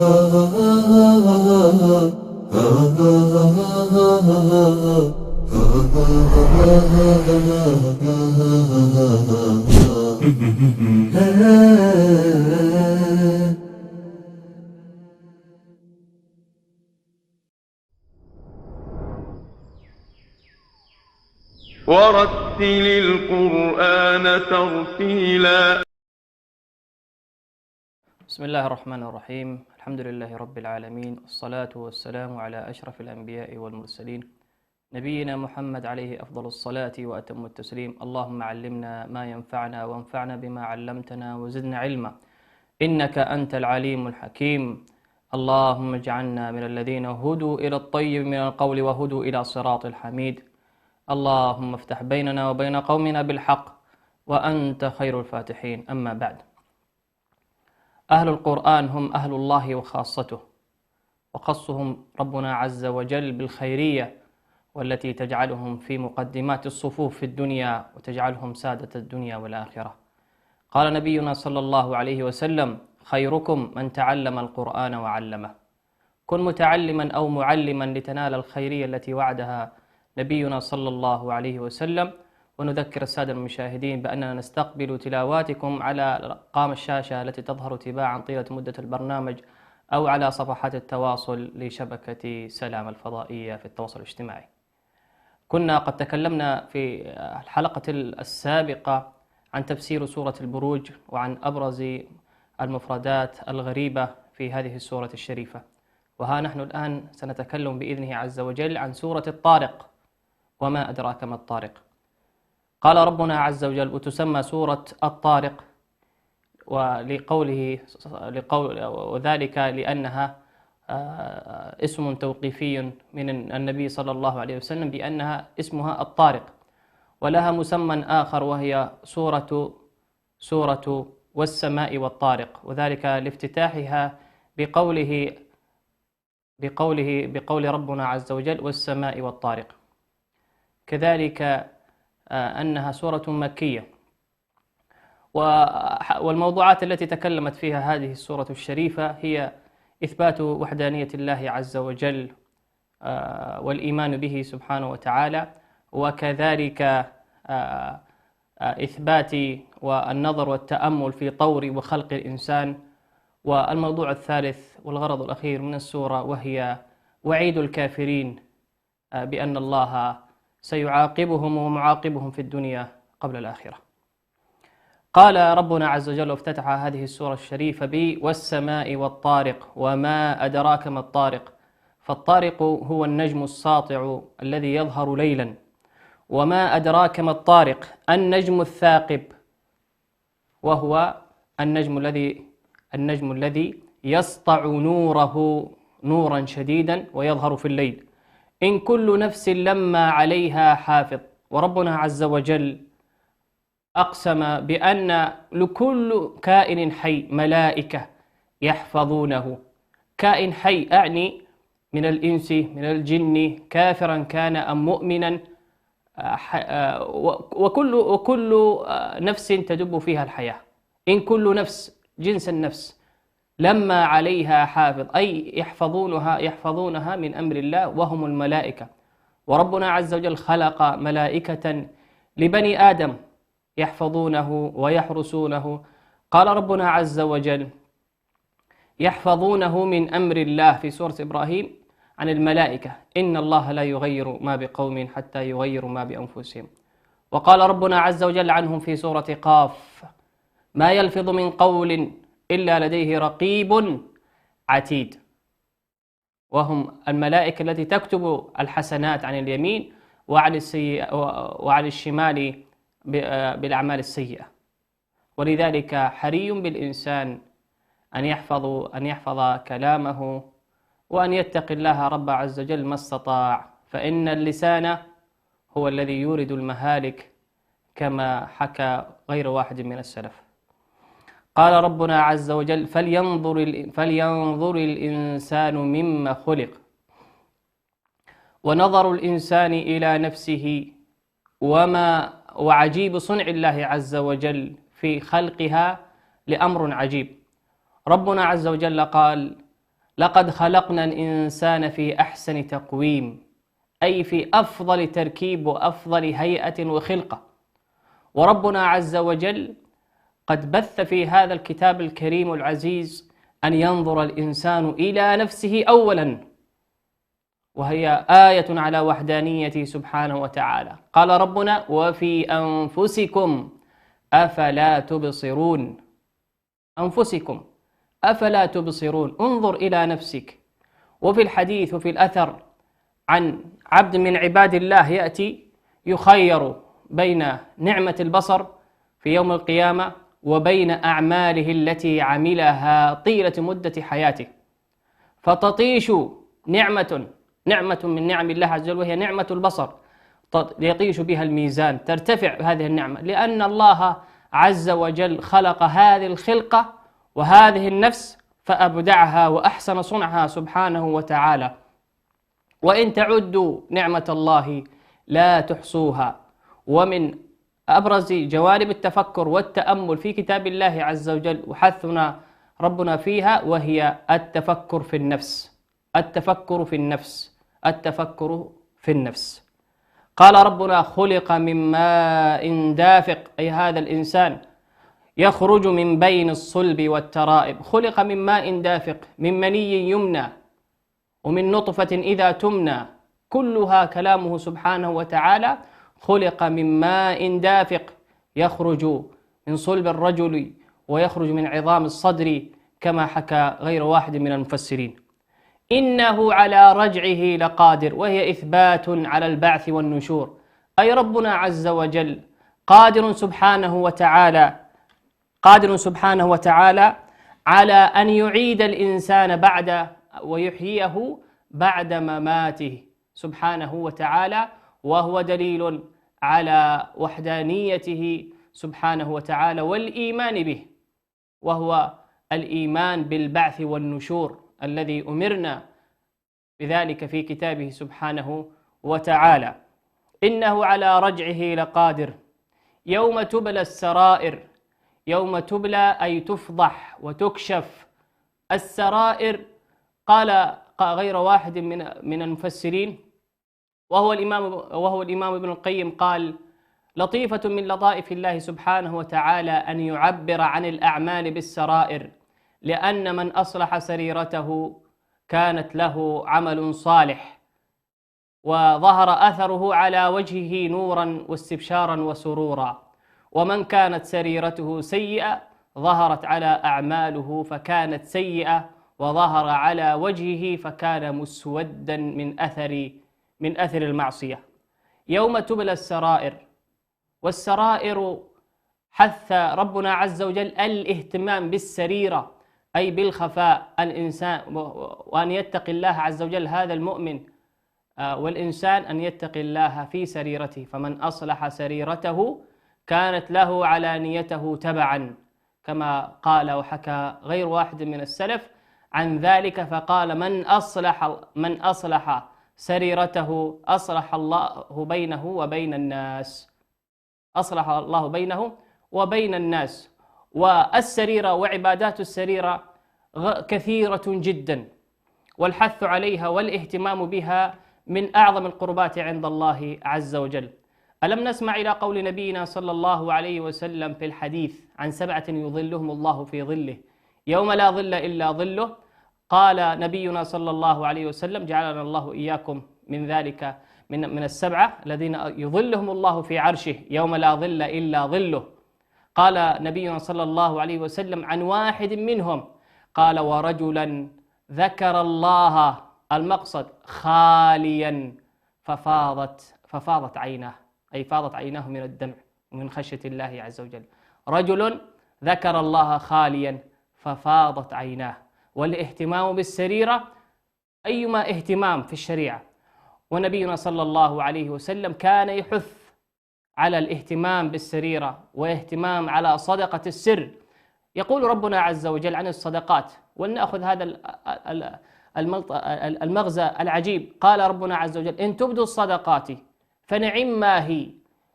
ورتل القرآن ترتيلا. بسم الله الرحمن الرحيم. الحمد لله رب العالمين، والصلاة والسلام على أشرف الأنبياء والمرسلين، نبينا محمد عليه أفضل الصلاة وأتم التسليم. اللهم علمنا ما ينفعنا وانفعنا بما علمتنا وزدنا علما، إنك أنت العليم الحكيم. اللهم اجعلنا من الذين هدوا إلى الطيب من القول وهدوا إلى صراط الحميد. اللهم افتح بيننا وبين قومنا بالحق وأنت خير الفاتحين. أما بعد، أهل القرآن هم أهل الله وخاصته، وخصهم ربنا عز وجل بالخيرية، والتي تجعلهم في مقدمات الصفوف في الدنيا وتجعلهم سادة الدنيا والآخرة. قال نبينا صلى الله عليه وسلم: خيركم من تعلم القرآن وعلمه. كن متعلما أو معلما لتنال الخيرية التي وعدها نبينا صلى الله عليه وسلم. ونذكر السادة المشاهدين بأننا نستقبل تلاواتكم على أرقام الشاشة التي تظهر تباعا طيلة مدة البرنامج، أو على صفحات التواصل لشبكة سلام الفضائية في التواصل الاجتماعي. كنا قد تكلمنا في الحلقة السابقة عن تفسير سورة البروج وعن أبرز المفردات الغريبة في هذه السورة الشريفة، وها نحن الآن سنتكلم بإذنه عز وجل عن سورة الطارق. وما أدراك ما الطارق؟ قال ربنا عز وجل: وتسمى سورة الطارق، وذلك لأنها اسم توقيفي من النبي صلى الله عليه وسلم بأنها اسمها الطارق. ولها مسمى آخر وهي سورة والسماء والطارق، وذلك لافتتاحها بقول ربنا عز وجل: والسماء والطارق. كذلك أنها سورة مكية. والموضوعات التي تكلمت فيها هذه السورة الشريفة هي إثبات وحدانية الله عز وجل والإيمان به سبحانه وتعالى، وكذلك إثبات والنظر والتأمل في طور وخلق الإنسان. والموضوع الثالث والغرض الأخير من السورة وهي وعيد الكافرين بأن الله سيعاقبهم ومعاقبهم في الدنيا قبل الآخرة. قال ربنا عز وجل وافتتح هذه السورة الشريفة والسماء والطارق وما أدراك ما الطارق. فالطارق هو النجم الساطع الذي يظهر ليلا. وما أدراك ما الطارق النجم الثاقب، وهو النجم الذي يسطع نوره نورا شديدا ويظهر في الليل. إن كل نفس لما عليها حافظ. وربنا عز وجل أقسم بأن لكل كائن حي ملائكة يحفظونه. كائن حي أعني من الإنس من الجن، كافرا كان أم مؤمنا، وكل نفس تدب فيها الحياة. إن كل نفس جنس النفس لما عليها حافظ، أي يحفظونها من أمر الله، وهم الملائكة. وربنا عز وجل خلق ملائكة لبني آدم يحفظونه ويحرسونه. قال ربنا عز وجل: يحفظونه من أمر الله في سورة إبراهيم عن الملائكة: إن الله لا يغير ما بقوم حتى يغيروا ما بأنفسهم. وقال ربنا عز وجل عنهم في سورة قاف: ما يلفظ من قول إلا لديه رقيب عتيد. وهم الملائكة التي تكتب الحسنات عن اليمين وعن الشمال بالأعمال السيئة. ولذلك حري بالإنسان أن يحفظ كلامه، وأن يتقي الله رب عز وجل ما استطاع، فإن اللسان هو الذي يورد المهالك، كما حكى غير واحد من السلف. قال ربنا عز وجل: فلينظر الإنسان مما خلق. ونظر الإنسان إلى نفسه وعجيب صنع الله عز وجل في خلقها لأمر عجيب. ربنا عز وجل قال: لقد خلقنا الإنسان في أحسن تقويم، أي في أفضل تركيب وأفضل هيئة وخلقة. وربنا عز وجل قد بث في هذا الكتاب الكريم العزيز أن ينظر الإنسان إلى نفسه أولا، وهي آية على وحدانيته سبحانه وتعالى. قال ربنا: وفي أنفسكم أفلا تبصرون. أنفسكم أفلا تبصرون، انظر إلى نفسك. وفي الحديث وفي الأثر عن عبد من عباد الله يأتي يخير بين نعمة البصر في يوم القيامة وبين أعماله التي عملها طيلة مدة حياته، فتطيش نعمة من نعم الله عز وجل وهي نعمة البصر، يطيش بها الميزان، ترتفع هذه النعمة، لأن الله عز وجل خلق هذه الخلقة وهذه النفس فأبدعها وأحسن صنعها سبحانه وتعالى. وإن تعدوا نعمة الله لا تحصوها. ومن أبرز جوانب التفكر والتأمل في كتاب الله عز وجل وحثنا ربنا فيها وهي التفكر في النفس. التفكر في النفس، التفكر في النفس. قال ربنا: خلق من ماء دافق، أي هذا الإنسان يخرج من بين الصلب والترائب. خلق من ماء دافق، من مني يمنى ومن نطفة إذا تمنى، كلها كلامه سبحانه وتعالى. خلق من ماء دافق يخرج من صلب الرجل ويخرج من عظام الصدر، كما حكى غير واحد من المفسرين. إنه على رجعه لقادر، وهي إثبات على البعث والنشور، أي ربنا عز وجل قادر سبحانه وتعالى على أن يعيد الإنسان بعد ويحييه بعد مماته سبحانه وتعالى، وهو دليل على وحدانيته سبحانه وتعالى والإيمان به، وهو الإيمان بالبعث والنشور الذي أمرنا بذلك في كتابه سبحانه وتعالى. إنه على رجعه لقادر. يوم تبلى السرائر، يوم تبلى أي تفضح وتكشف السرائر. قال غير واحد من المفسرين وهو الإمام ابن القيم قال: لطيفة من لطائف الله سبحانه وتعالى أن يعبر عن الأعمال بالسرائر، لأن من أصلح سريرته كانت له عمل صالح وظهر أثره على وجهه نورا واستبشارا وسرورا، ومن كانت سريرته سيئة ظهرت على أعماله فكانت سيئة وظهر على وجهه فكان مسودا من أثر المعصية. يوم تبلى السرائر، والسرائر حث ربنا عز وجل الاهتمام بالسريرة أي بالخفاء الإنسان، وأن يتقي الله عز وجل هذا المؤمن والإنسان أن يتقي الله في سريرته، فمن أصلح سريرته كانت له علانيته تبعا، كما قال وحكى غير واحد من السلف عن ذلك، فقال: من أصلح سريرته أصلح الله بينه وبين الناس. أصلح الله بينه وبين الناس. والسريرة وعبادات السريرة كثيرة جدا، والحث عليها والاهتمام بها من أعظم القربات عند الله عز وجل. ألم نسمع إلى قول نبينا صلى الله عليه وسلم في الحديث عن 7 يظلهم الله في ظله يوم لا ظل إلا ظله؟ قال نبينا صلى الله عليه وسلم: جعلنا الله إياكم من ذلك من 7 الذين يظلهم الله في عرشه يوم لا ظل إلا ظله. قال نبينا صلى الله عليه وسلم عن واحد منهم قال: ورجلا ذكر الله، المقصد خاليا ففاضت عيناه، أي فاضت عيناه من الدمع ومن خشية الله عز وجل. رجل ذكر الله خاليا ففاضت عيناه. والاهتمام بالسريرة أيما اهتمام في الشريعة، ونبينا صلى الله عليه وسلم كان يحث على الاهتمام بالسريرة واهتمام على صدقة السر. يقول ربنا عز وجل عن الصدقات، ولنأخذ هذا المغزى العجيب. قال ربنا عز وجل: إن تبدوا الصدقات فنعم ما هي،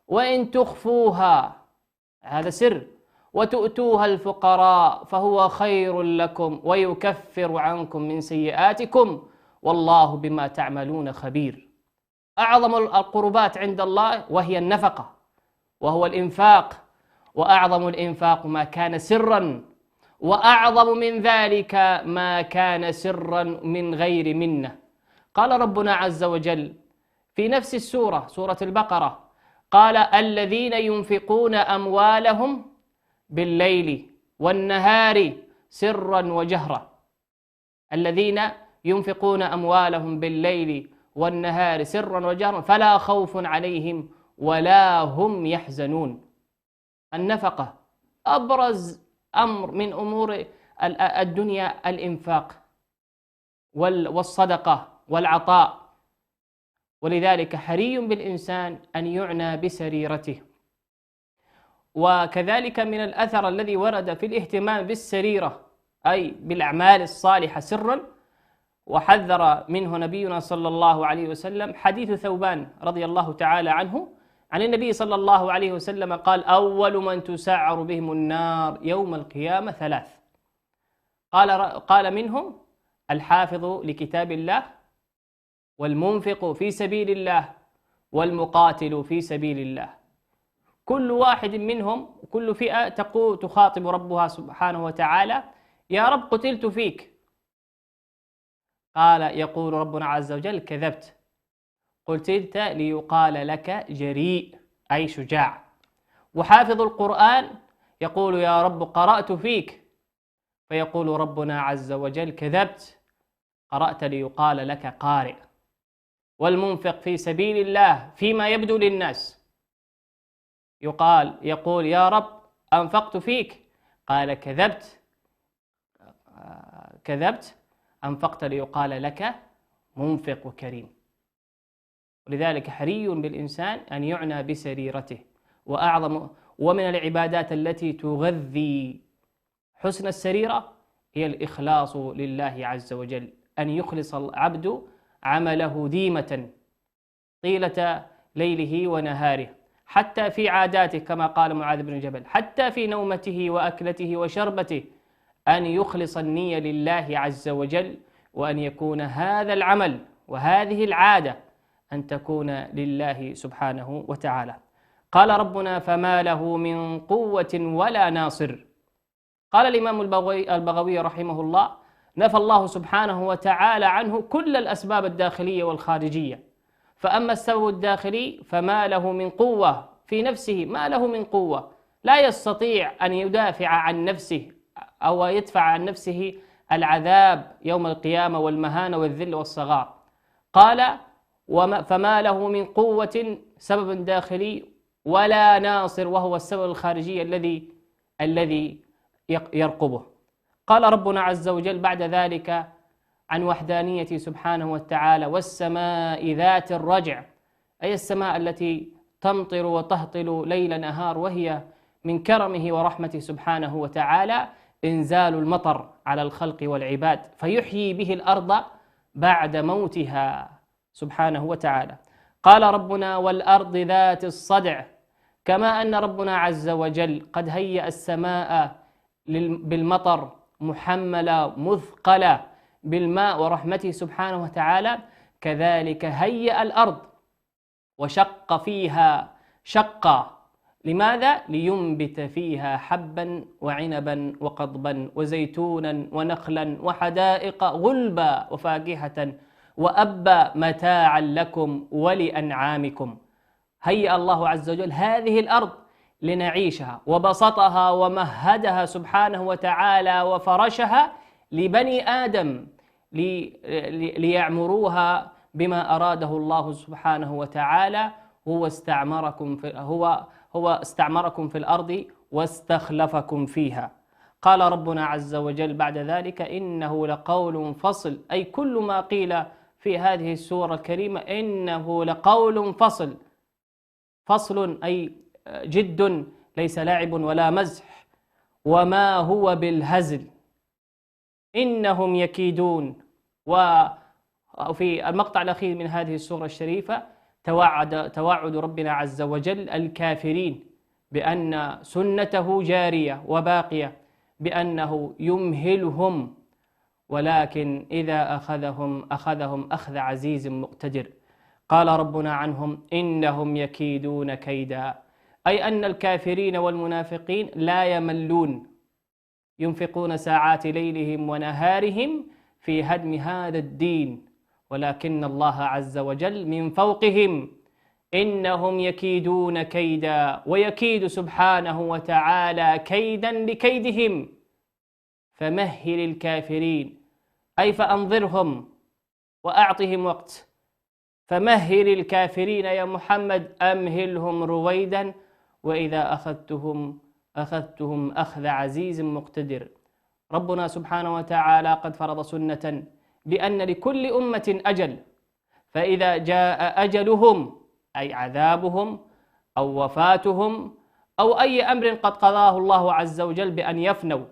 وإن تخفوها، هذا سر، وتؤتوها الفقراء فهو خير لكم ويكفر عنكم من سيئاتكم والله بما تعملون خبير. أعظم القربات عند الله وهي النفقة وهو الإنفاق، وأعظم الإنفاق ما كان سرا، وأعظم من ذلك ما كان سرا من غير منة. قال ربنا عز وجل في نفس السورة، سورة البقرة، قال الذين ينفقون أموالهم بالليل والنهار سرا وجهرا. الذين ينفقون أموالهم بالليل والنهار سرا وجهرا فلا خوف عليهم ولا هم يحزنون. النفقة أبرز أمر من أمور الدنيا الإنفاق والصدقة والعطاء، ولذلك حري بالإنسان أن يعنى بسريرته. وكذلك من الأثر الذي ورد في الاهتمام بالسريرة أي بالأعمال الصالحة سرا وحذر منه نبينا صلى الله عليه وسلم حديث ثوبان رضي الله تعالى عنه عن النبي صلى الله عليه وسلم قال أول من تسعر بهم النار يوم القيامة ثلاث، قال منهم الحافظ لكتاب الله والمنفق في سبيل الله والمقاتل في سبيل الله. كل واحد منهم كل فئة تخاطب ربها سبحانه وتعالى يا رب قتلت فيك، قال يقول ربنا عز وجل كذبت، قتلت ليقال لك جريء أي شجاع. وحافظ القرآن يقول يا رب قرأت فيك، فيقول ربنا عز وجل كذبت، قرأت ليقال لك قارئ. والمنفق في سبيل الله فيما يبدو للناس يقول يا رب أنفقت فيك، قال كذبت أنفقت ليقال لك منفق وكريم. ولذلك حري بالإنسان أن يعنى بسريرته. ومن العبادات التي تغذي حسن السريرة هي الإخلاص لله عز وجل، أن يخلص العبد عمله ديمة طيلة ليله ونهاره، حتى في عاداته كما قال معاذ بن جبل، حتى في نومته وأكلته وشربته، أن يخلص النية لله عز وجل، وأن يكون هذا العمل وهذه العادة أن تكون لله سبحانه وتعالى. قال ربنا فما له من قوة ولا ناصر. قال الإمام البغوي رحمه الله نفى الله سبحانه وتعالى عنه كل الأسباب الداخلية والخارجية، فأما السبب الداخلي فما له من قوة في نفسه، ما له من قوة، لا يستطيع أن يدافع عن نفسه أو يدفع عن نفسه العذاب يوم القيامة والمهانة والذل والصغار. قال فما له من قوة سبب داخلي ولا ناصر وهو السبب الخارجي الذي يرقبه. قال ربنا عز وجل بعد ذلك عن وحدانيته سبحانه وتعالى والسماء ذات الرجع، أي السماء التي تمطر وتهطل ليل نهار، وهي من كرمه ورحمته سبحانه وتعالى إنزال المطر على الخلق والعباد فيحيي به الأرض بعد موتها سبحانه وتعالى. قال ربنا والأرض ذات الصدع، كما أن ربنا عز وجل قد هيأ السماء بالمطر محملة مثقلة بالماء ورحمته سبحانه وتعالى، كذلك هيأ الأرض وشق فيها شقا. لماذا؟ لينبت فيها حبا وعنبا وقضبا وزيتونا ونخلا وحدائق غلبا وفاكهة وأبا متاعا لكم ولأنعامكم. هيأ الله عز وجل هذه الأرض لنعيشها، وبسطها ومهدها سبحانه وتعالى وفرشها لبني آدم ليعمروها بما أراده الله سبحانه وتعالى. هو استعمركم في الأرض واستخلفكم فيها. قال ربنا عز وجل بعد ذلك إنه لقول فصل، أي كل ما قيل في هذه السورة الكريمة إنه لقول فصل أي جد ليس لعب ولا مزح، وما هو بالهزل، إنهم يكيدون. وفي المقطع الأخير من هذه السورة الشريفة توعد ربنا عز وجل الكافرين بأن سنته جارية وباقية، بأنه يمهلهم، ولكن إذا أخذهم أخذ عزيز مقتدر. قال ربنا عنهم: إنهم يكيدون كيدا، أي أن الكافرين والمنافقين لا يملون، ينفقون ساعات ليلهم ونهارهم في هدم هذا الدين، ولكن الله عز وجل من فوقهم. إنهم يكيدون كيدا، ويكيد سبحانه وتعالى كيدا لكيدهم. فمهل الكافرين، أي فأنظرهم وأعطهم وقت. فمهل الكافرين يا محمد، أمهلهم رويدا، وإذا أخذتهم أخذ عزيز مقتدر. ربنا سبحانه وتعالى قد فرض سنة بأن لكل أمة أجل، فإذا جاء أجلهم أي عذابهم أو وفاتهم أو أي أمر قد قضاه الله عز وجل بأن يفنوا،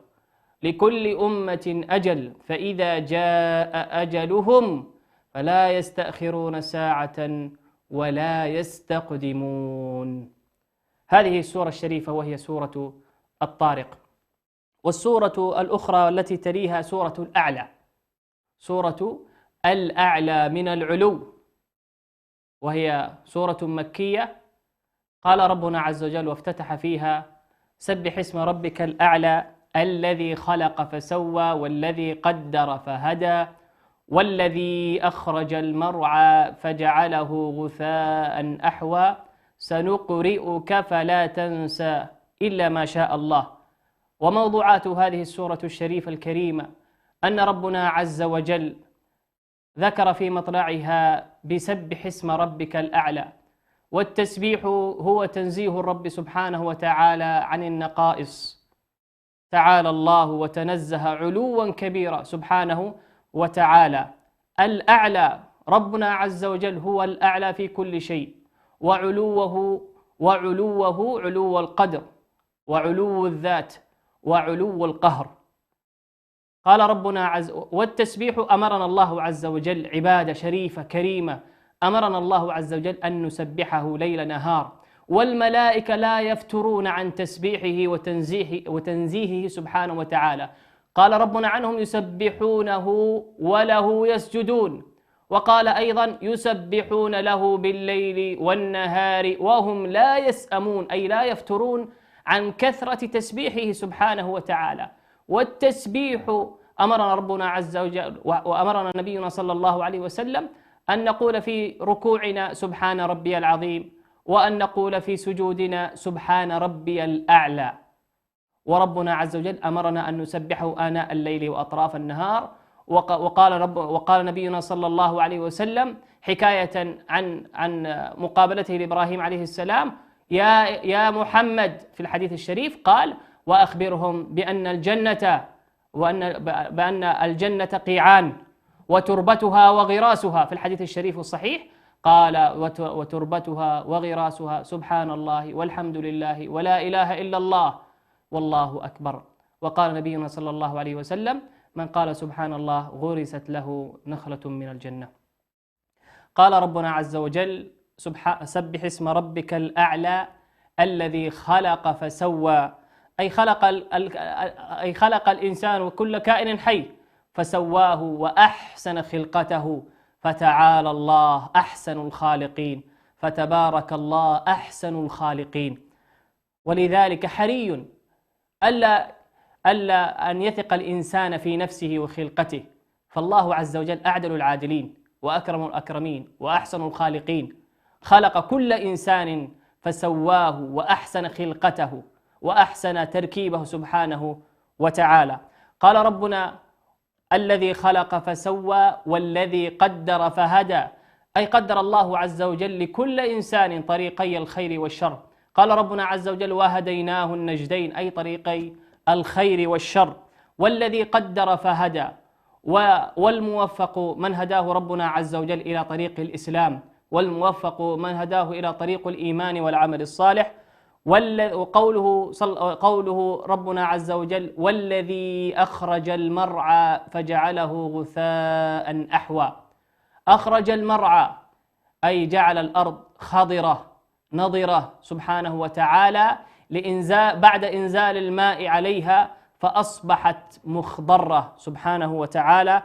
لكل أمة أجل، فإذا جاء أجلهم فلا يستأخرون ساعة ولا يستقدمون. هذه السورة الشريفة وهي سورة الطارق. والسورة الأخرى التي تليها سورة الأعلى، سورة الأعلى من العلو، وهي سورة مكية. قال ربنا عز وجل وافتتح فيها: سبح اسم ربك الأعلى الذي خلق فسوى والذي قدر فهدى والذي أخرج المرعى فجعله غثاء أحوى سنقرئك فلا تنسى إلا ما شاء الله. وموضوعات هذه السورة الشريفة الكريمة أن ربنا عز وجل ذكر في مطلعها بسبح اسم ربك الأعلى، والتسبيح هو تنزيه الرب سبحانه وتعالى عن النقائص. تعالى الله وتنزه علوا كبيرا سبحانه وتعالى. الأعلى، ربنا عز وجل هو الأعلى في كل شيء، وعلوه علو القدر وعلو الذات وعلو القهر. قال ربنا والتسبيح أمرنا الله عز وجل عبادة شريفة كريمة، أمرنا الله عز وجل أن نسبحه ليل نهار، والملائكة لا يفترون عن تسبيحه وتنزيهه سبحانه وتعالى. قال ربنا عنهم: يسبحونه وله يسجدون. وقال أيضا: يسبحون له بالليل والنهار وهم لا يسأمون، أي لا يفترون عن كثرة تسبيحه سبحانه وتعالى. والتسبيح أمرنا ربنا عز وجل وأمرنا نبينا صلى الله عليه وسلم أن نقول في ركوعنا سبحان ربي العظيم، وأن نقول في سجودنا سبحان ربي الأعلى. وربنا عز وجل أمرنا أن نسبحه آناء الليل وأطراف النهار. وقال نبينا صلى الله عليه وسلم حكاية عن مقابلته لإبراهيم عليه السلام: يا محمد، في الحديث الشريف قال: وأخبرهم بأن الجنة قيعان وتربتها وغراسها، في الحديث الشريف الصحيح قال: وتربتها وغراسها سبحان الله والحمد لله ولا إله إلا الله والله أكبر. وقال نبينا صلى الله عليه وسلم: من قال سبحان الله غرست له نخلة من الجنة. قال ربنا عز وجل: سبح اسم ربك الأعلى الذي خلق فسوى، أي خلق الإنسان وكل كائن حي فسواه وأحسن خلقته، فتعالى الله أحسن الخالقين، فتبارك الله أحسن الخالقين. ولذلك حري ألا أن يثق الإنسان في نفسه وخلقته، فالله عز وجل أعدل العادلين وأكرم الأكرمين وأحسن الخالقين، خلق كل إنسان فسواه وأحسن خلقته وأحسن تركيبه سبحانه وتعالى. قال ربنا: الذي خلق فسوى والذي قدر فهدى، أي قدر الله عز وجل لكل إنسان طريقي الخير والشر. قال ربنا عز وجل: وهديناه النجدين، أي طريقي الخير والشر. والذي قدر فهدى، والموفق من هداه ربنا عز وجل إلى طريق الإسلام، والموفق من هداه إلى طريق الإيمان والعمل الصالح. وقوله ربنا عز وجل: والذي أخرج المرعى فجعله غثاء أحوى. أخرج المرعى أي جعل الأرض خضرة نضرة سبحانه وتعالى بعد إنزال الماء عليها فأصبحت مخضرة سبحانه وتعالى.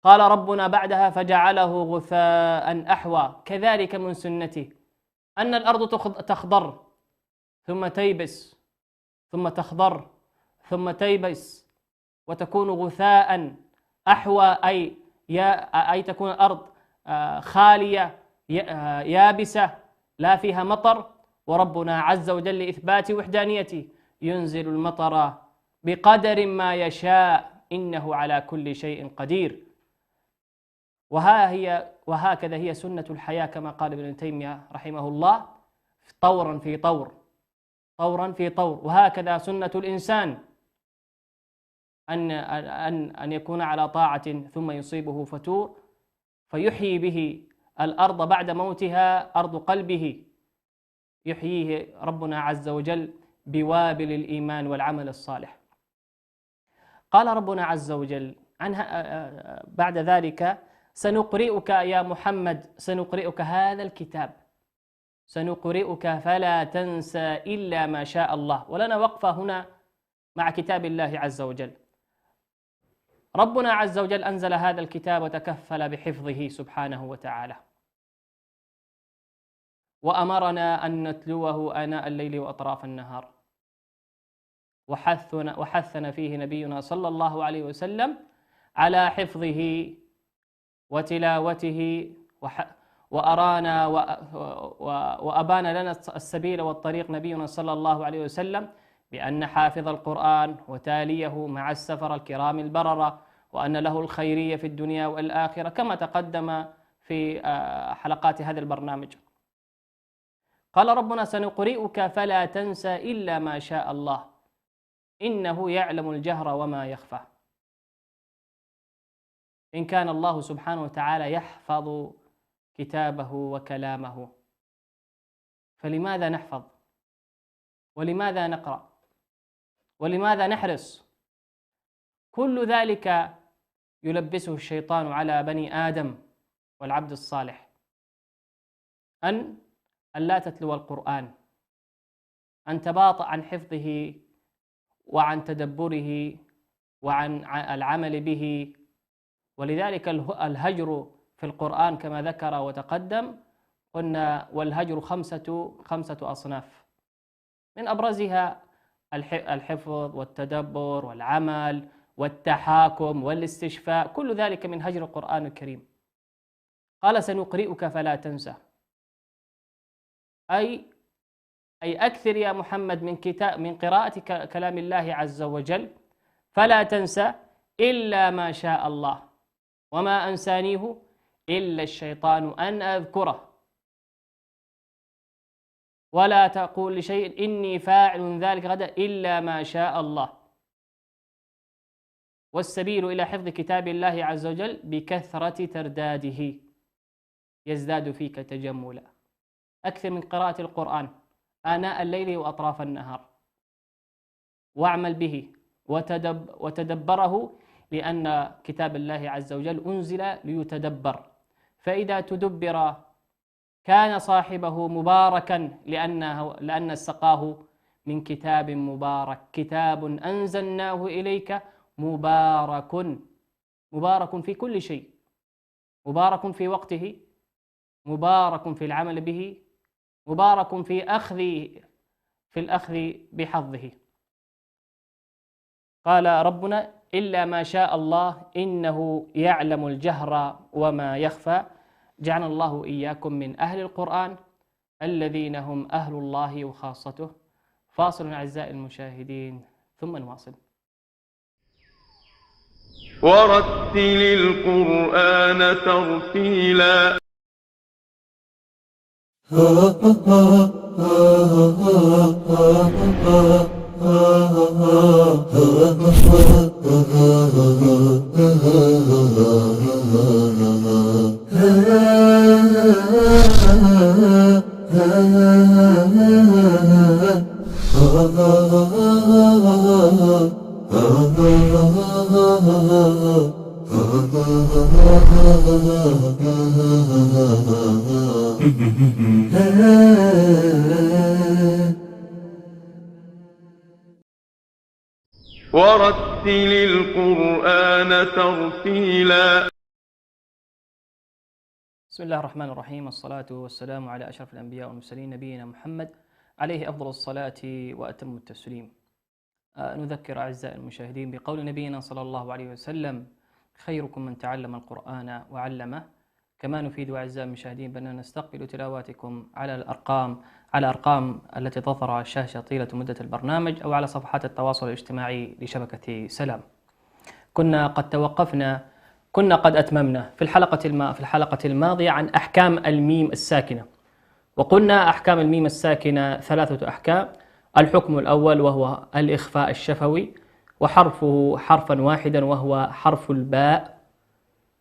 قال ربنا بعدها فجعله غثاء أحوى. كذلك من سنته أن الأرض تخضر ثم تيبس ثم تخضر ثم تيبس وتكون غثاء أحوى، أي تكون الأرض خالية يابسة لا فيها مطر، وربنا عز وجل لإثبات وحدانيته ينزل المطر بقدر ما يشاء إنه على كل شيء قدير. وهكذا هي سنة الحياة كما قال ابن تيمية رحمه الله، طورا في طور طورا في طور. وهكذا سنة الإنسان أن يكون على طاعة ثم يصيبه فتور فيحيي به الأرض بعد موتها، أرض قلبه يحييه ربنا عز وجل بوابل الإيمان والعمل الصالح. قال ربنا عز وجل عنها بعد ذلك سنقرئك يا محمد، سنقرئك هذا الكتاب، سنقرئك فلا تنسى إلا ما شاء الله. ولنا وقفة هنا مع كتاب الله عز وجل. ربنا عز وجل أنزل هذا الكتاب وتكفل بحفظه سبحانه وتعالى، وأمرنا أن نتلوه آناء الليل وأطراف النهار، وحثنا فيه نبينا صلى الله عليه وسلم على حفظه وتلاوته، وأرانا وأبان لنا السبيل والطريق نبينا صلى الله عليه وسلم بأن حافظ القرآن وتاليه مع السفر الكرام البررة، وأن له الخيرية في الدنيا والآخرة كما تقدم في حلقات هذا البرنامج. قال ربنا سنقرئك فلا تنسى إلا ما شاء الله إنه يعلم الجهر وما يخفى. إن كان الله سبحانه وتعالى يحفظ كتابه وكلامه فلماذا نحفظ؟ ولماذا نقرأ؟ ولماذا نحرص؟ كل ذلك يلبسه الشيطان على بني آدم والعبد الصالح، أن لا تتلو القرآن، أن تباطأ عن حفظه وعن تدبره وعن العمل به. ولذلك الهجر في القرآن كما ذكر وتقدم قلنا والهجر خمسة أصناف، من أبرزها الحفظ والتدبر والعمل والتحاكم والاستشفاء، كل ذلك من هجر القرآن الكريم. قال سنقرئك فلا تنسى، أي أكثر يا محمد من قراءة كلام الله عز وجل، فلا تنسى إلا ما شاء الله، وما أنسانيه إلا الشيطان أن أذكره، ولا تقول لشيء إني فاعل ذلك غدا إلا ما شاء الله. والسبيل إلى حفظ كتاب الله عز وجل بكثرة ترداده يزداد فيك تجملا. أكثر من قراءة القرآن آناء الليل وأطراف النهار، واعمل به وتدبره، لأن كتاب الله عز وجل أنزل ليتدبر، فإذا تدبر كان صاحبه مباركا لأن سقاه من كتاب مبارك، كتاب أنزلناه إليك مبارك في كل شيء، مبارك في وقته، مبارك في العمل به، مبارك في الأخذ بحظه. قال ربنا إلا ما شاء الله إنه يعلم الجهر وما يخفى. جعل الله إياكم من أهل القرآن الذين هم أهل الله وخاصته. فاصل أعزائي المشاهدين ثم نواصل. ورتل القرآن ترتيلا. ورتل القرآن ترتيلا. بسم الله الرحمن الرحيم، والصلاة والسلام على أشرف الأنبياء والمرسلين نبينا محمد عليه أفضل الصلاة وأتم التسليم. نذكر أعزائي المشاهدين بقول نبينا صلى الله عليه وسلم: خيركم من تعلم القرآن وعلمه. كما نفيد أعزائي المشاهدين بأننا نستقبل تلاواتكم على الأرقام التي تظهر على الشاشة طيلة مدة البرنامج، أو على صفحات التواصل الاجتماعي لشبكة سلام. كنا قد أتممنا في الحلقة الماضية عن أحكام الميم الساكنة، وقلنا أحكام الميم الساكنة 3 أحكام. الحكم الأول وهو الإخفاء الشفوي، وحرفه حرفا واحدا وهو حرف الباء،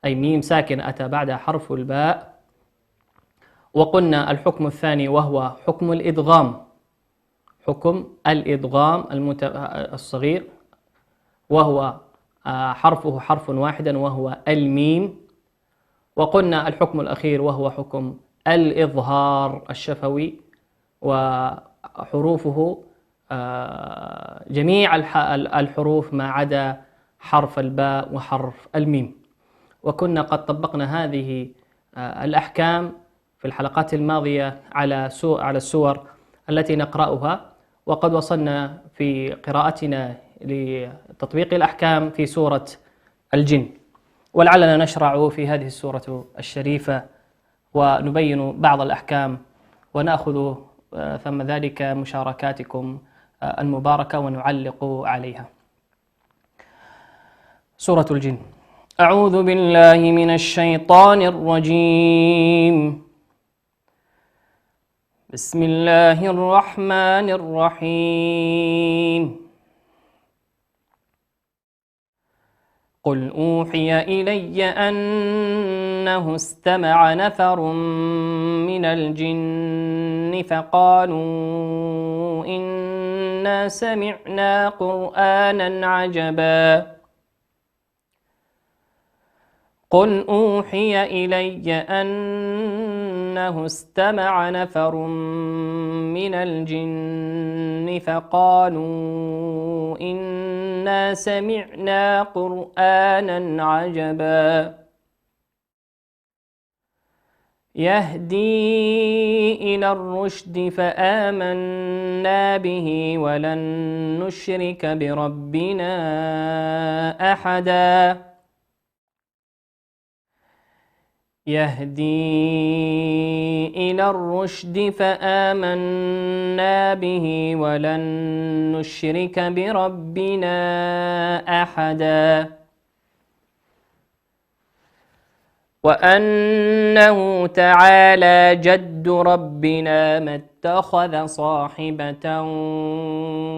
أي ميم ساكن أتى بعدها حرف الباء. وقلنا الحكم الثاني وهو حكم الإدغام، الصغير، وهو حرفه حرف واحدا وهو الميم. وقلنا الحكم الأخير وهو حكم الإظهار الشفوي، وحروفه جميع الحروف ما عدا حرف الباء وحرف الميم. وكنا قد طبقنا هذه الأحكام في الحلقات الماضية على السور التي نقرأها، وقد وصلنا في قراءتنا لتطبيق الأحكام في سورة الجن، ولعلنا نشرع في هذه السورة الشريفة ونبين بعض الأحكام، ونأخذ ثم ذلك مشاركاتكم المباركة ونعلق عليها. سورة الجن. أعوذ بالله من الشيطان الرجيم. بسم الله الرحمن الرحيم. قل أوحي إلي أنه استمع نفر من الجن فقالوا إنا سمعنا قرآنا عجبا. قل أوحي إلي أنه استمع نفر من الجن فقالوا إنا سمعنا قرآنا عجبا يهدي إلى الرشد فآمنا به ولن نشرك بربنا أحدا. يهدي إلى الرشد فآمنا به ولن نشرك بربنا أحدا. وأنه تعالى جد ربنا ما اتخذ صاحبة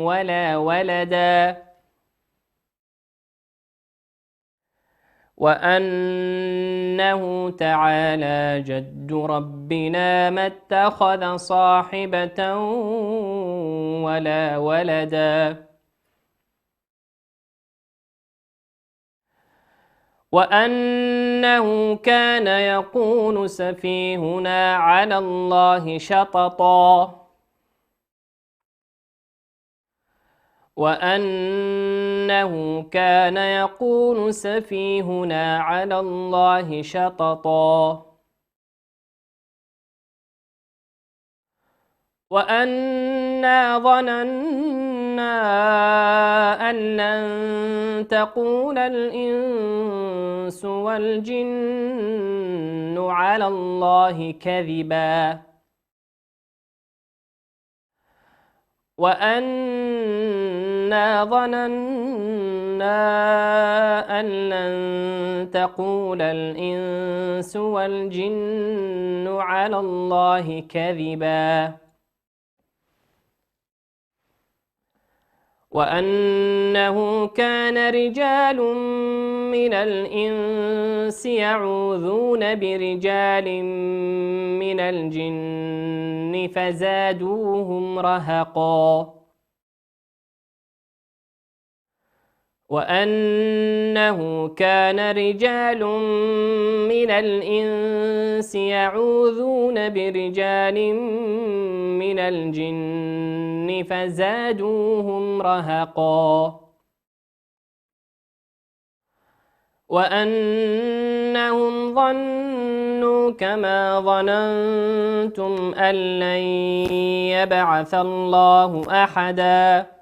ولا ولدا. وأنه تعالى جد ربنا ما اتخذ صاحبة ولا ولدا. وأنه كان يقول سفيهنا على الله شططا. وأنه كان يقول سفيهنا على الله شططا. وأنا ظننا أن لن تقول الإنس والجن على الله كذبا. وأنا ظننا أن لن تقول الإنس والجن على الله كذبا. وأنه كان رجال من الإنس يعوذون برجال من الجن فزادوهم رهقا. وأنه كان رجال من الإنس يعوذون برجال من الجن فزادوهم رهقا. وأنهم ظنوا كما ظننتم أن لن يبعث الله أحدا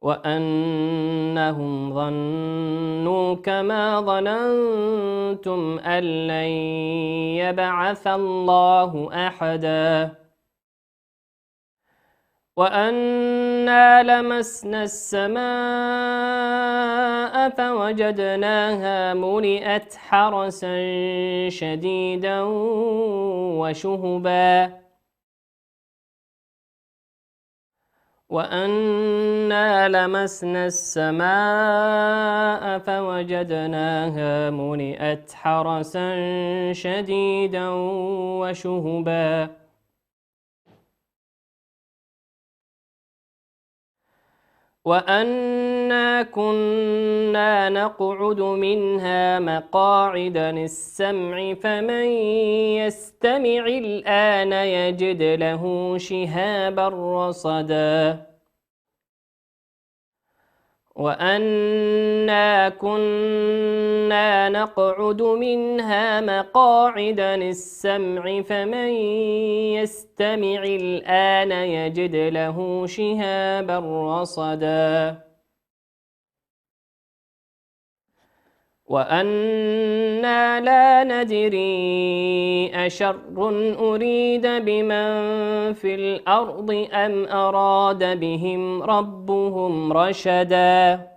وأنهم ظنوا كما ظننتم أن لن يبعث الله أحدا وأنا لمسنا السماء فوجدناها ملئت حرسا شديدا وشهبا وأنا لمسنا السماء فوجدناها ملئت حرسا شديدا وشهبا وأنا كنا نقعد منها مقاعد للسمع فمن يستمع الآن يجد له شهابا رصدا وأنا كنا نقعد منها مقاعد للسمع فمن يستمع الآن يجد له شهابا رصدا وأنا لا ندري أشر أريد بمن في الأرض أم أراد بهم ربهم رشدا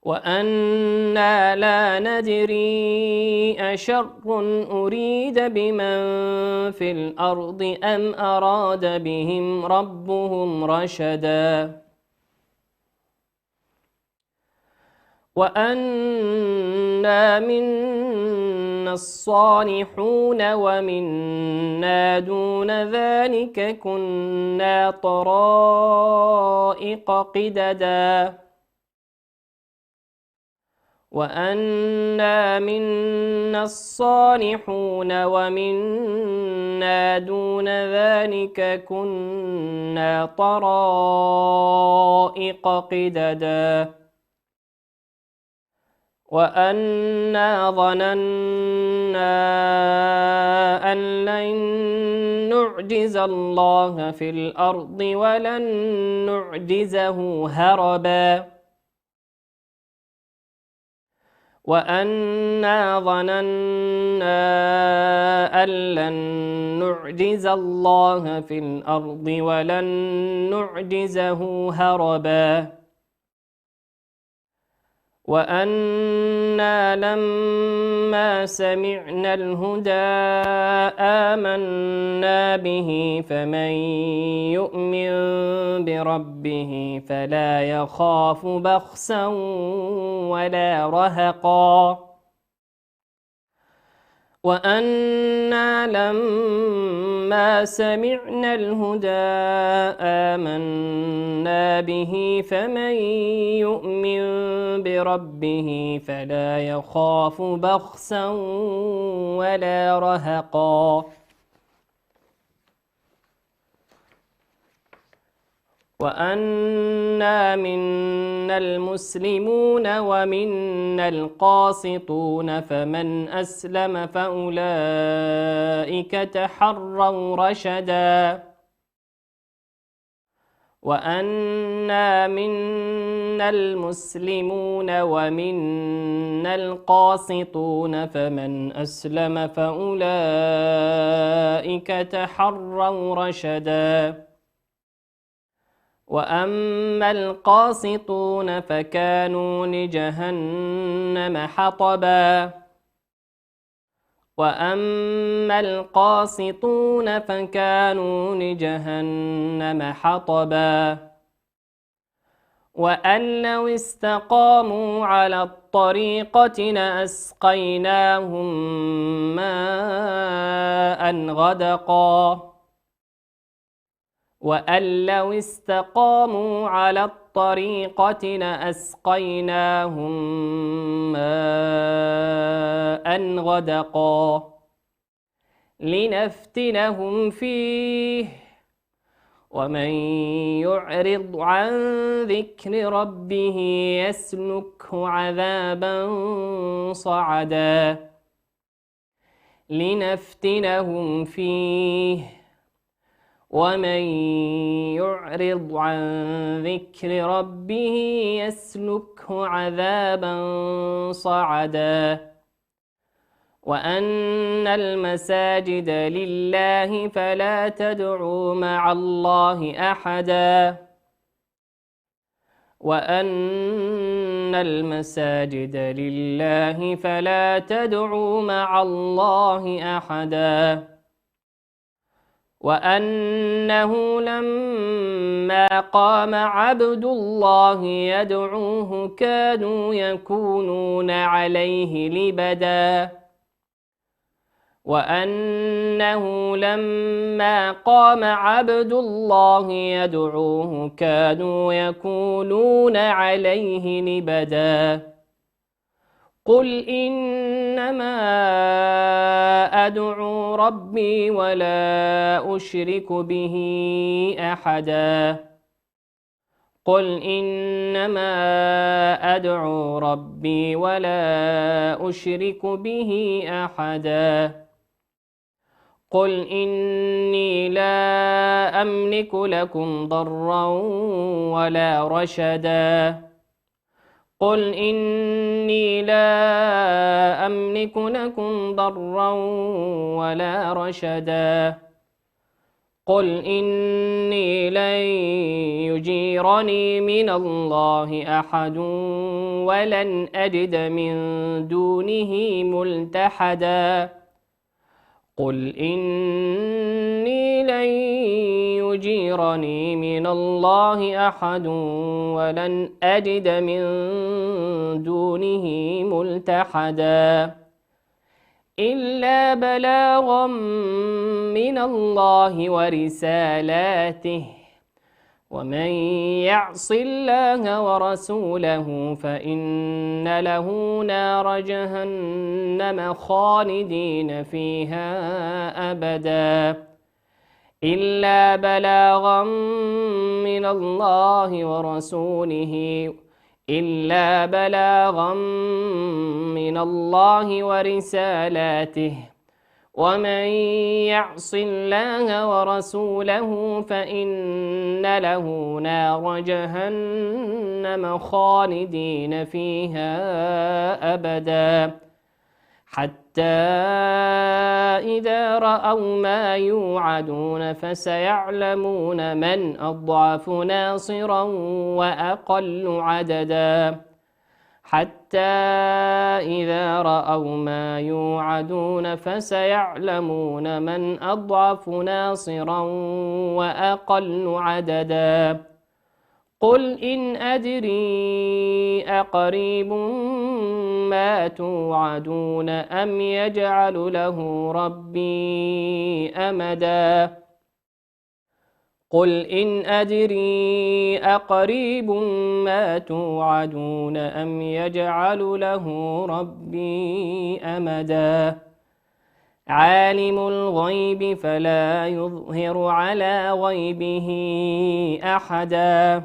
وأنا لا ندري أشر أريد بمن في الأرض أم أراد بهم ربهم رشدا وأنا منا الصالحون ومنا دون ذلك كنا طرائق قددا وأنا منا الصالحون ومنا دون ذلك كنا طرائق قددا وأنا ظننا أن لن نعجز الله في الأرض ولن نعجزه هربا وأنا ظننا أن لن نعجز الله في الأرض ولن نعجزه هربا وأنا لما سمعنا الهدى آمنا به فمن يؤمن بربه فلا يخاف بخسا ولا رهقا وأنا لما سمعنا الهدى آمنا به فمن يؤمن بربه فلا يخاف بخسا ولا رهقا وأنا منا المسلمون ومنا القاسطون فمن أسلم فأولئك تحروا رشدا وأنا منا المسلمون ومنا القاسطون فمن أسلم فأولئك تحروا رشدا وأما القاسطون فكانوا لجهنم حطبا وأما القاسطون فكانوا لجهنم حطبا وأن لو استقاموا على الطريقة لأسقيناهم ماء غدقا وأن لو استقاموا على الطريقة لأسقيناهم ماء غدقا لنفتنهم فيه ومن يعرض عن ذكر ربه يسلكه عذابا صعدا لنفتنهم فيه ومن يعرض عن ذكر ربه يسلكه عذابا صعدا وأن المساجد لله فلا تدعوا مع الله أحدا وأن المساجد لله فلا تدعوا مع الله أحدا وأنه لما قام عبد الله يدعوه كانوا يكونون عليه لبدا وأنه لما قام عبد الله يدعوه كانوا يكونون عليه لبدا قل إنما أدعو ربي ولا أشرك به أحدا قل إنما أدعو ربي ولا أشرك به أحدا قل إني لا أملك لكم ضرا ولا رشدا قل إني لا أملك لكم ضرا ولا رشدا قل إني لن يجيرني من الله أحد ولن أجد من دونه ملتحدا قل إني لن يجيرني من الله أحد ولن أجد من دونه ملتحدا إلا بلاغا من الله ورسالاته ومن يعص الله ورسوله فإن له نار جهنم خالدين فيها أبدا إلا بلاغا من الله ورسوله إلا بلاغا من الله ورسالاته ومن يعص الله ورسوله فإن له نار جهنم خالدين فيها أبدا حتى إذا رأوا ما يوعدون فسيعلمون من أضعف ناصرا وأقل عددا حتى إذا رأوا ما يوعدون فسيعلمون من أضعف ناصرا وأقل عددا قل إن أدري أقريب ما توعدون أم يجعل له ربي أمدا قل إن أدري أقريب ما توعدون أم يجعل له ربي أمدا عالم الغيب فلا يظهر على غيبه أحدا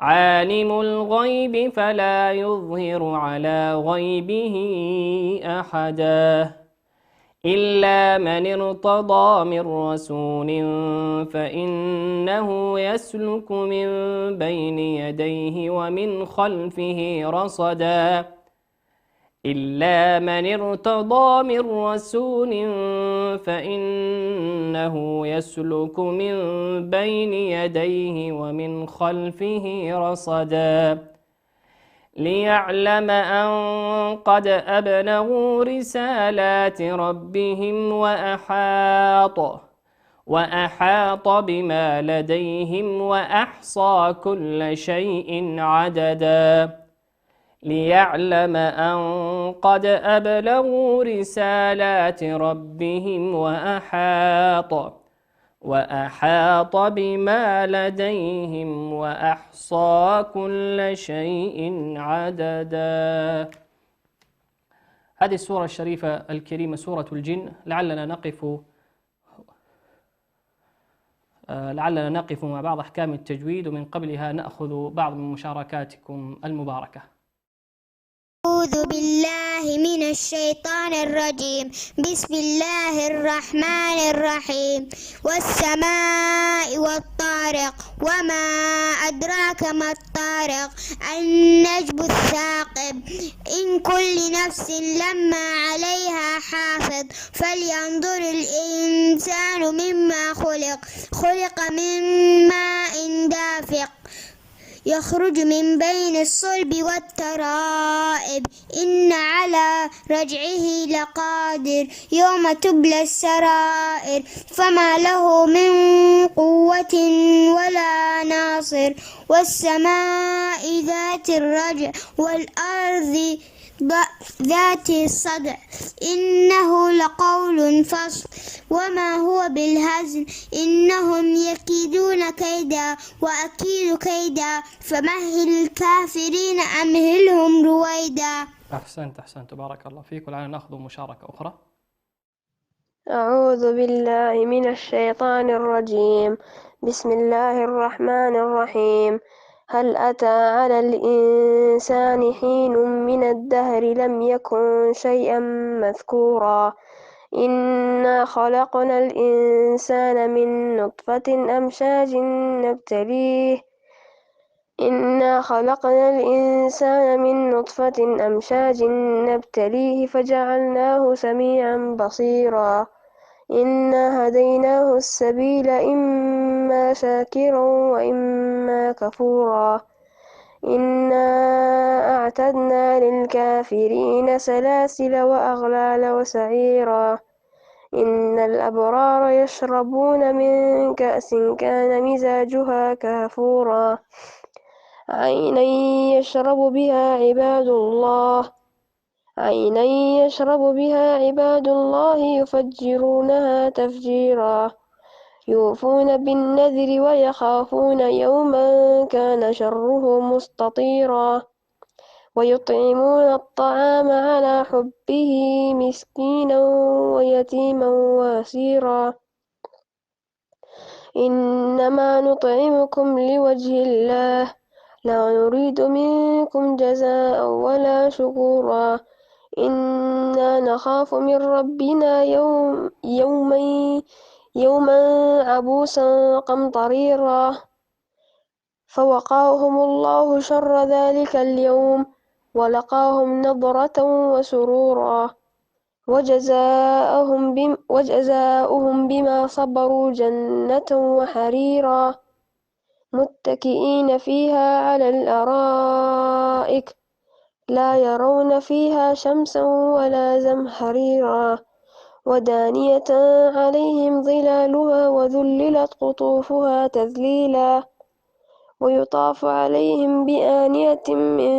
عالم الغيب فلا يظهر على غيبه أحدا إلا من ارتضى من رسول فإنه يسلك من بين يديه ومن خلفه رصدا إلا من ارتضى من رسول فإنه يسلك من بين يديه ومن خلفه رصدا ليعلم أن قد أبلغوا رسالات ربهم وأحاط بما لديهم وأحصى كل شيء عددا ليعلم أن قد أبلغوا رسالات ربهم وأحاط بما لديهم وأحصى كل شيء عددا. هذه السورة الشريفة الكريمة سورة الجن، لعلنا نقف لعلنا نقف مع بعض أحكام التجويد، ومن قبلها نأخذ بعض من مشاركاتكم المباركة. أعوذ بالله من الشيطان الرجيم. بسم الله الرحمن الرحيم. والسماء والطارق وما أدراك ما الطارق النجم الثاقب. إن كل نفس لما عليها حافظ فلينظر الإنسان مما خلق من ماء دافق يخرج من بين الصلب والترائب. إن على رجعه لقادر يوم تبلى السرائر فما له من قوة ولا ناصر. والسماء ذات الرجع والأرض ذات الصدع إنه لقول فصل وما هو بالهزل. إنهم يكيدون كيدا وأكيد كيدا فمهل الكافرين أمهلهم رويدا. أحسنت بارك الله فيك. والآن نأخذ مشاركة أخرى. أعوذ بالله من الشيطان الرجيم. بسم الله الرحمن الرحيم. هل أتى على الإنسان حين من الدهر لم يكن شيئا مذكورا. إنا خلقنا الإنسان من نطفة أمشاج نبتليه فجعلناه سميعا بصيرا. إنا هديناه السبيل إما شاكرا وإما كفورا. إنا أعتدنا للكافرين سلاسل وأغلال وسعيرا. إن الأبرار يشربون من كأس كان مزاجها كافورا. عينا يشرب بها عباد الله يفجرونها تفجيرا. يوفون بالنذر ويخافون يوما كان شره مستطيرا. ويطعمون الطعام على حبه مسكينا ويتيما واسيرا. إنما نطعمكم لوجه الله لا نريد منكم جزاء ولا شكورا. إنا نخاف من ربنا يوما عبوسا قمطريرا. فوقاهم الله شر ذلك اليوم ولقاهم نضرة وسرورا. وجزاؤهم بما صبروا جنة وحريرا. متكئين فيها على الأرائك لا يرون فيها شمسا ولا زمهريرا. ودانية عليهم ظلالها وذللت قطوفها تذليلا. ويطاف عليهم بآنية من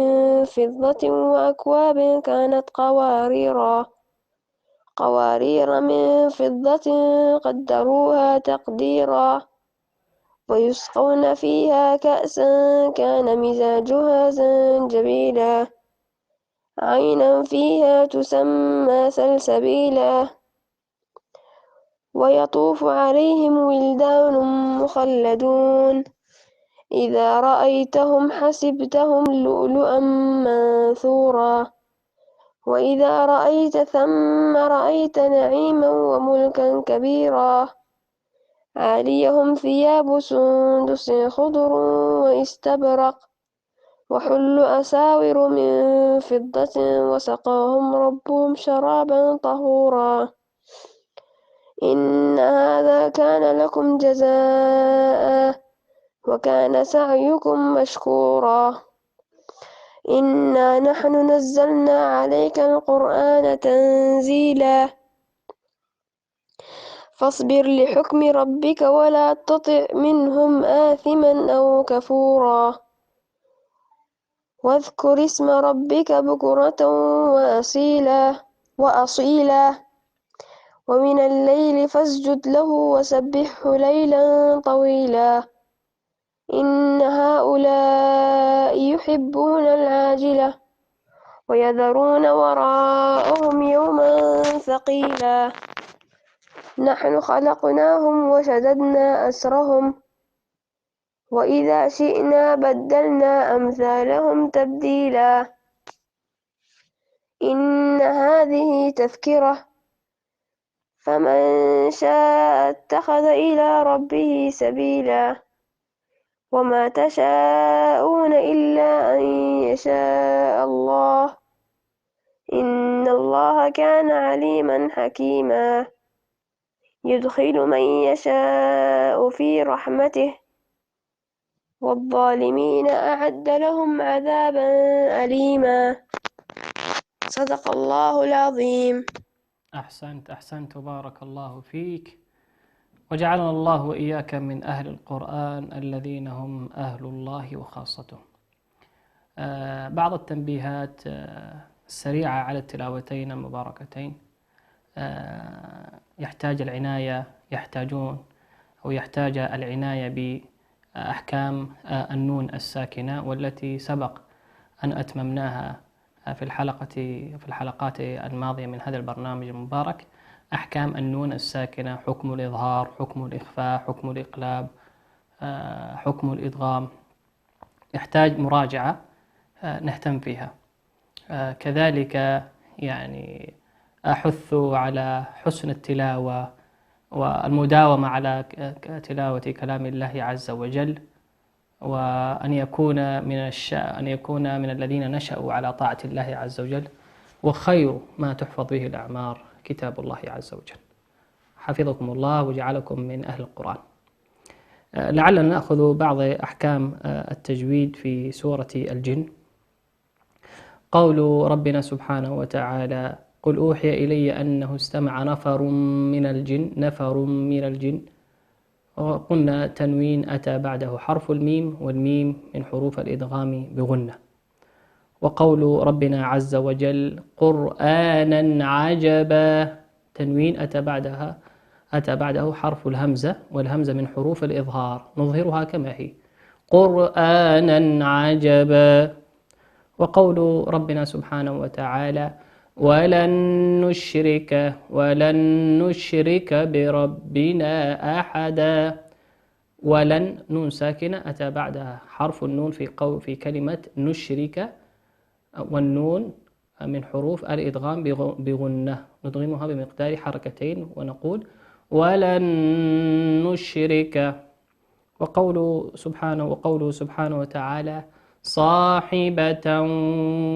فضة وأكواب كانت قوارير من فضة قدروها تقديرا. ويسقون فيها كأسا كان مزاجها زنجبيلا. عينا فيها تسمى سلسبيلا. ويطوف عليهم ولدان مخلدون إذا رأيتهم حسبتهم لؤلؤا منثورا. وإذا رأيت ثم رأيت نعيما وملكا كبيرا. عاليهم ثياب سندس خضر واستبرق وحلوا أساور من فضة وسقاهم ربهم شرابا طهورا. إن هذا كان لكم جزاء وكان سعيكم مشكورا. إنا نحن نزلنا عليك القرآن تنزيلا. فاصبر لحكم ربك ولا تطع منهم آثما أو كفورا. واذكر اسم ربك بكرة وأصيلا. ومن الليل فاسجد له وسبحه ليلا طويلا. إن هؤلاء يحبون العاجلة ويذرون وراءهم يوما ثقيلا. نحن خلقناهم وشددنا أسرهم وإذا شئنا بدلنا أمثالهم تبديلا إن هذه تذكرة فمن شاء اتخذ إلى ربه سبيلا وما تشاءون إلا أن يشاء الله إن الله كان عليما حكيما يدخل من يشاء في رحمته والظالمين أعد لهم عذابا أليما صدق الله العظيم. أحسنت بارك الله فيك، وجعلنا الله وإياك من أهل القرآن الذين هم أهل الله وخاصته. بعض التنبيهات السريعة على التلاوتين المباركتين. يحتاج العناية بأحكام النون الساكنة والتي سبق أن أتممناها في الحلقات الماضية من هذا البرنامج المبارك. أحكام النون الساكنة، حكم الإظهار، حكم الإخفاء، حكم الإقلاب، حكم الإدغام، يحتاج مراجعة نهتم فيها. كذلك يعني أحث على حسن التلاوة والمداومة على تلاوة كلام الله عز وجل، وأن يكون من الذين نشأوا على طاعة الله عز وجل. وخير ما تحفظ به الأعمار كتاب الله عز وجل. حفظكم الله وجعلكم من أهل القرآن. لعلنا نأخذ بعض أحكام التجويد في سورة الجن. قول ربنا سبحانه وتعالى: قل أوحي إلي أنه استمع نفر من الجن. وقلنا تنوين أتى بعده حرف الميم، والميم من حروف الإدغام بغنة. وقول ربنا عز وجل: قرآنا عجبا، تنوين أتى بعده حرف الهمزة، والهمزة من حروف الإظهار، نظهرها كما هي: قرآنا عجبا. وقول ربنا سبحانه وتعالى: ولن نشرك بربنا أحدا. ولن نون ساكنة أتى بعدها حرف النون في كلمة نشرك، والنون من حروف الإدغام بغنة، ندغمها بمقدار حركتين ونقول ولن نشرك. وقوله سبحانه وتعالى: صاحبة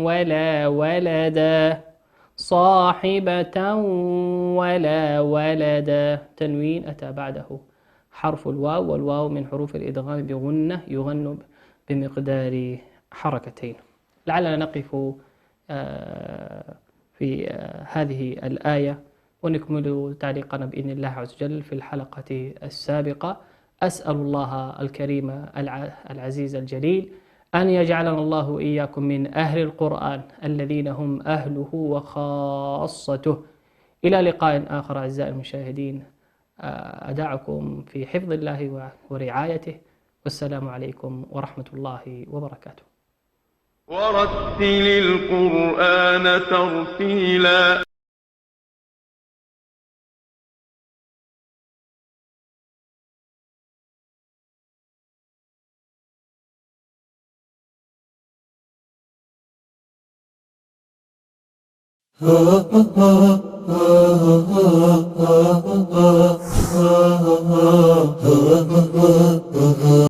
ولا ولدا، صاحبة ولا ولدا، تنوين أتى بعده حرف الواو، والواو من حروف الإدغام بغنة، يغن بمقدار حركتين. لعلنا نقف في هذه الآية ونكمل تعليقنا بإذن الله عز وجل في الحلقة السابقة. أسأل الله الكريم العزيز الجليل أن يجعلنا الله وإياكم من أهل القرآن الذين هم أهله وخاصته. إلى لقاء آخر أعزائي المشاهدين، أدعكم في حفظ الله ورعايته، والسلام عليكم ورحمة الله وبركاته. ورتل القرآن ترتيلا.